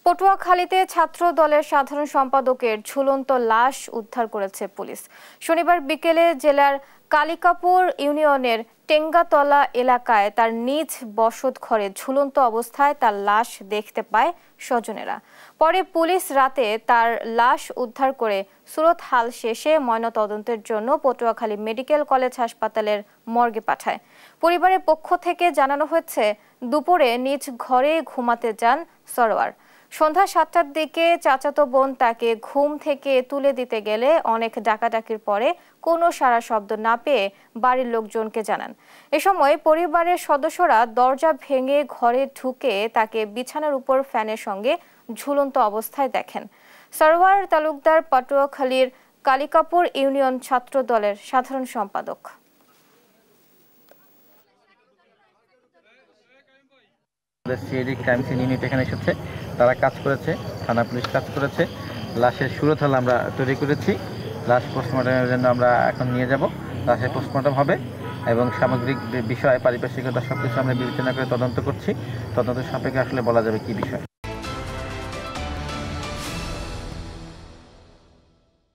পটুয়াখালীতে ছাত্র দলের সাধারণ সম্পাদকের ঝুলন্ত লাশ উদ্ধার করেছে পুলিশ। শনিবার বিকেলে জেলার কালিকাপুর ইউনিয়নের টেঙ্গাতলা এলাকায় তার নিজ বসত ঘরে ঝুলন্ত অবস্থায় তার লাশ দেখতে পায় স্বজনেরা। পরে পুলিশ রাতে তার লাশ উদ্ধার করে সুরতহাল শেষে ময়নাতদন্তের জন্য পটুয়াখালী মেডিকেল কলেজ হাসপাতালের মর্গে পাঠায়। পরিবারের পক্ষ থেকে জানানো হয়েছে, দুপুরে নিজ ঘরে ঘুমাতে যান সরোয়ার। সন্ধ্যা ৭টার দিকে চাচাতো বোন তাকে ঘুম থেকে তুলে দিতে গেলে অনেক ডাকাডাকির পরে কোনো সাড়া শব্দ না পেয়ে বাড়ির লোকজনকে জানান। এ সময় পরিবারের সদস্যরা দরজা ভেঙে ঘরে ঢুকে তাকে বিছানার উপর ফ্যানের সঙ্গে ঝুলন্ত অবস্থায় দেখেন। সরওয়ার তালুকদার পটুয়াখালীর কালিকাপুর ইউনিয়ন ছাত্র দলের সাধারণ সম্পাদক। সিআইডি ক্রাইম সিন ইউনিট এখানে এসেছে, তারা কাজ করেছে, থানা পুলিশ কাজ করেছে। লাশের সুরতহাল আমরা তৈরি করেছি। লাশ পোস্টমর্টমের জন্য আমরা এখন নিয়ে যাব। লাশের পোস্টমর্টম হবে এবং সামগ্রিক বিষয় পারিপার্শ্বিকতা সব কিছু আমরা বিবেচনা করে তদন্ত করছি। তদন্ত সাপেক্ষে আসলে বলা যাবে কি বিষয়।